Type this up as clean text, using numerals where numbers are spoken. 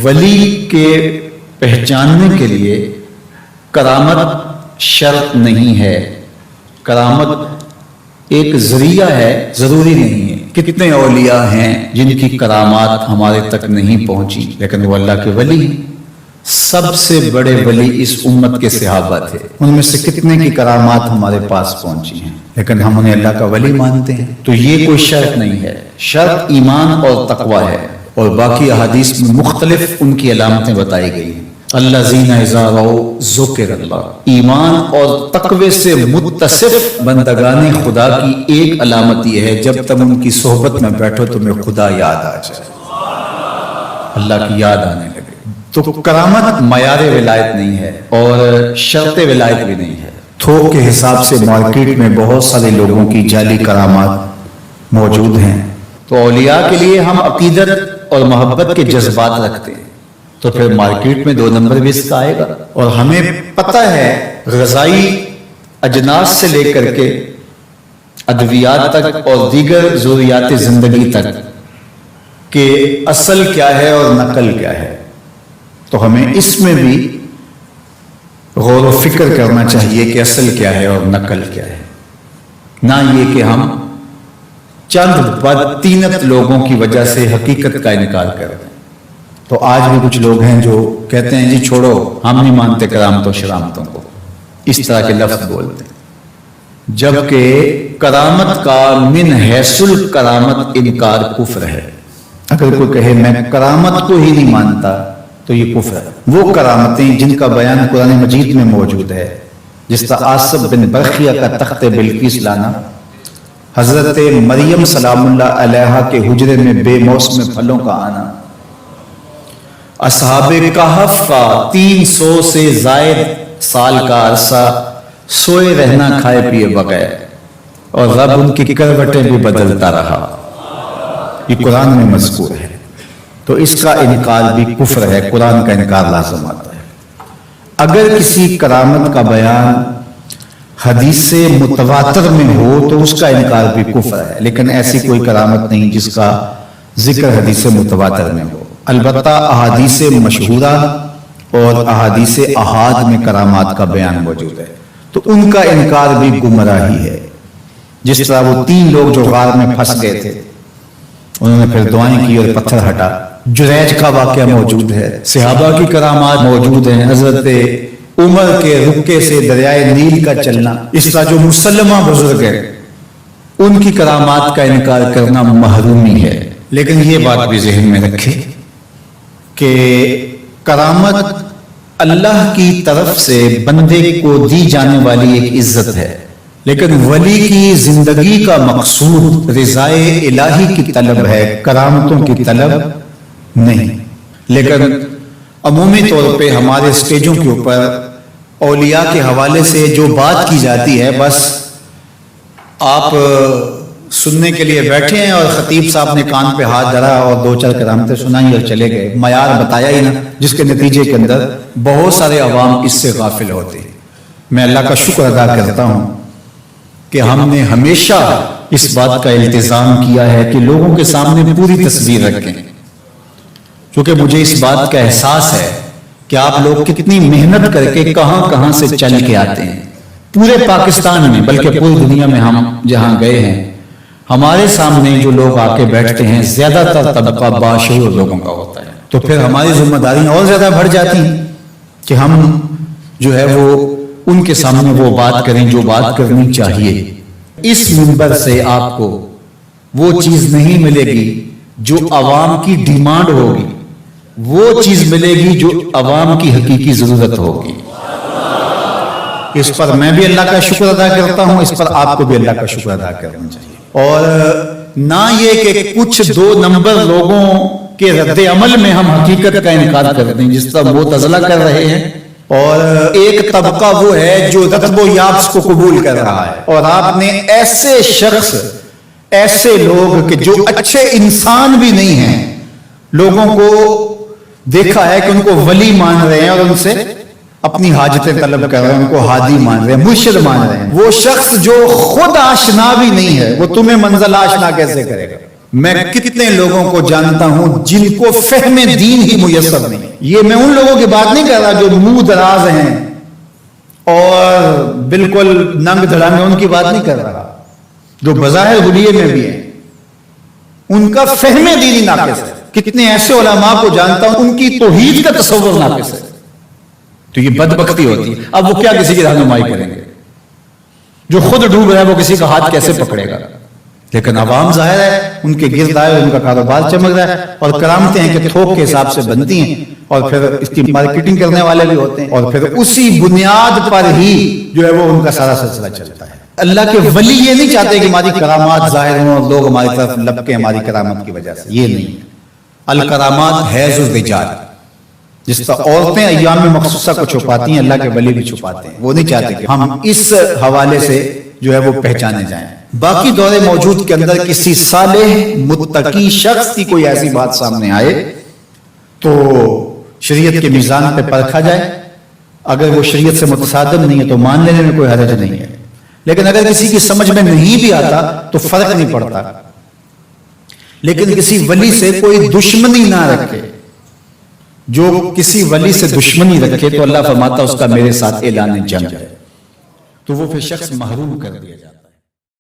ولی کے پہچاننے کے لیے کرامت شرط نہیں ہے، کرامت ایک ذریعہ ہے، ضروری نہیں ہے۔ کتنے اولیاء ہیں جن کی کرامات ہمارے تک نہیں پہنچی لیکن وہ اللہ کے ولی ہیں۔ سب سے بڑے ولی اس امت کے صحابہ تھے، ان میں سے کتنے کی کرامات ہمارے پاس پہنچی ہیں لیکن ہم انہیں اللہ کا ولی مانتے ہیں۔ تو یہ کوئی شرط نہیں ہے، شرط ایمان اور تقوی ہے، اور باقی احادیث میں مختلف ان کی علامتیں بتائی گئی ہیں۔ الذین اذا رأوا ذکر اللہ، ایمان اور تقوی سے متصف بندگان خدا کی ایک علامت یہ ہے جب تم ان کی صحبت میں بیٹھو تمہیں خدا یاد آ جائے، اللہ کی یاد آنے لگے۔ تو کرامت معیار ولایت نہیں ہے اور شرط ولایت بھی نہیں ہے۔ تھوک کے حساب سے مارکیٹ میں بہت سارے لوگوں کی جعلی کرامات موجود ہیں، تو اولیاء کے لیے ہم عقیدت اور محبت کے جذبات رکھتے ہیں، تو پھر مارکیٹ میں 2 نمبر بھی اس کا آئے گا۔ اور ہمیں پتہ ہے غذائی اجناس سے لے کر کے ادویات تک اور دیگر ضروریات زندگی تک کہ اصل کیا ہے اور نقل کیا ہے، تو ہمیں اس میں بھی غور و فکر کرنا چاہیے کہ اصل کیا ہے اور نقل کیا ہے، نہ یہ کہ ہم چند بدطینت لوگوں کی وجہ سے حقیقت کا انکار کر دیں۔ تو آج بھی کچھ لوگ ہیں جو کہتے ہیں جی چھوڑو، ہم نہیں مانتے کرامتوں شرامتوں کو، اس طرح کے لفظ بولتے ہیں، جبکہ کرامت کا من حیث الکرامت انکار کفر ہے۔ اگر کوئی کہے میں کرامت کو ہی نہیں مانتا تو یہ کفر ہے۔ وہ کرامتیں جن کا بیان قرآن مجید میں موجود ہے، جس طرح آصف بن برخیہ کا تخت بلقیس لانا، حضرت مریم سلام اللہ علیہا کے حجرے میں بے موسم پھلوں کا آنا، اصحاب کہف کا 300 سے زائد سال کا عرصہ سوئے رہنا کھائے پیے بغیر، اور رب ان کی کروٹیں بھی بدلتا رہا، یہ قرآن میں مذکور ہے۔ تو اس کا انکار بھی کفر ہے، قرآن کا انکار لازم آتا ہے۔ اگر کسی کرامت کا بیان حدیث متواتر میں ہو تو اس کا انکار بھی کفر ہے، لیکن ایسی کوئی کرامت نہیں جس کا ذکر حدیث متواتر میں ہو۔ البتہ احادیث مشہورہ اور احادیث احاد میں کرامات کا بیان موجود ہے، تو ان کا انکار بھی گمراہی ہے۔ جس طرح وہ 3 لوگ جو غار میں پھنس گئے تھے، انہوں نے پھر دعائیں کی اور پتھر ہٹا، جریج کا واقعہ موجود ہے، صحابہ کی کرامات موجود ہیں، حضرت عمر کے رکے سے دریائے نیل کا چلنا، اس طرح جو مسلمہ بزرگ ہیں ان کی کرامات کا انکار کرنا محرومی ہے۔ لیکن یہ بات بھی ذہن میں رکھے کہ کرامت اللہ کی طرف سے بندے کو دی جانے والی ایک عزت ہے، لیکن ولی کی زندگی کا مقصود رضائے الہی کی طلب ہے، کرامتوں کی طلب نہیں۔ لیکن عمومی طور پہ ہمارے اسٹیجوں کے اوپر اولیاء کے حوالے سے جو بات کی جاتی ہے، بس آپ سننے کے لیے بیٹھے ہیں اور خطیب صاحب نے کان پہ ہاتھ دھرا اور 2-4 کرامتیں سنائی اور چلے گئے، معیار بتایا ہی نہ، جس کے نتیجے کے اندر بہت سارے عوام اس سے غافل ہوتے ہیں۔ میں اللہ کا شکر ادا کرتا ہوں کہ ہم نے ہمیشہ اس بات کا التزام کیا ہے کہ لوگوں کے سامنے پوری تصویر رکھیں، کیونکہ مجھے اس بات کا احساس ہے کہ آپ لوگ کتنی محنت کر کے کہاں کہاں سے چل کے آتے ہیں، پورے پاکستان میں بلکہ پوری دنیا میں ہم جہاں گئے ہیں، ہمارے سامنے جو لوگ آ کے بیٹھتے ہیں زیادہ تر طبقہ باشعور لوگوں کا ہوتا ہے، تو پھر ہماری ذمہ داریاں اور زیادہ بڑھ جاتی ہیں کہ ہم جو ہے وہ ان کے سامنے وہ بات کریں جو بات کرنی چاہیے۔ اس منبر سے آپ کو وہ چیز نہیں ملے گی جو عوام کی ڈیمانڈ ہوگی، وہ چیز ملے گی جو عوام کی حقیقی ضرورت ہوگی۔ اس پر میں بھی اللہ کا شکر ادا کرتا ہوں، اس پر آپ کو بھی اللہ کا شکر ادا کرنا چاہیے، اور نہ یہ کہ کچھ 2 نمبر لوگوں کے رد عمل میں ہم حقیقت کا انکار کر دیں جس طرح معتزلہ کر رہے ہیں، اور ایک طبقہ وہ ہے جو رتب و یابس کو قبول کر رہا ہے، اور آپ نے ایسے شخص، ایسے لوگ کہ جو اچھے انسان بھی نہیں ہیں، لوگوں کو دیکھا ہے کہ ان کو ولی مان رہے ہیں اور ان سے اپنی حاجتیں طلب کر رہے ہیں، ان کو ہادی مان رہے ہیں، مرشد مان رہے ہیں۔ وہ شخص جو خود آشنا بھی نہیں ہے وہ تمہیں منزل آشنا کیسے کرے گا؟ میں کتنے لوگوں کو جانتا ہوں جن کو فہم دین ہی میسر نہیں. یہ میں ان لوگوں کی بات نہیں کر رہا جو منہ دراز ہیں اور بالکل ننگ دھڑا میں، ان کی بات نہیں کر رہا. جو بظاہر حلیے میں بھی ہیں ان کا فہم دین ہی ناقص ہے. کتنے ایسے علماء کو جانتا ہوں ان کی توحید کا تصور ناقص ہے. تو یہ بدبختی ہوتی ہے. اب وہ کیا کسی کی رہنمائی کریں گے؟ جو خود ڈوب رہا ہے وہ کسی کا ہاتھ کیسے پکڑے گا؟ لیکن عوام ظاہر ہے ان کے گرد آئے، ان کا کاروبار چمک رہا ہے، اور کرامتیں ہیں کہ تھوک کے حساب سے بنتی ہیں، اور پھر اس کی مارکیٹنگ کرنے والے بھی ہوتے ہیں، اور پھر اسی بنیاد پر ہی جو ہے وہ ان کا سارا سلسلہ چلتا ہے. اللہ کے ولی یہ نہیں چاہتے کہ ہماری کرامات ظاہر ہوں اور لوگ ہماری طرف لپکیں ہماری کرامت کی وجہ سے. یہ نہیں. الکرامات حیض الرجال، جس طرح عورتیں ایام مخصوصہ کو چھپاتی ہیں، اللہ کے ولی بھی چھپاتے ہیں. وہ نہیں چاہتے کہ ہم اس حوالے سے جو ہے وہ پہچانے جائیں. باقی دور موجود کے اندر کسی صالح متقی شخص کی کوئی ایسی بات سامنے آئے تو شریعت کے میزان پہ پرکھا جائے. اگر وہ شریعت سے متصادم نہیں ہے تو مان لینے میں کوئی حرج نہیں ہے. لیکن اگر کسی کی سمجھ میں نہیں بھی آتا تو فرق نہیں پڑتا. لیکن کسی ولی سے کوئی دشمنی نہ رکھے. جو کسی ولی سے دشمنی رکھے تو اللہ فرماتا اس کا میرے ساتھ اعلان جنگ ہے، تو وہ پھر شخص محروم کر دیا جائے.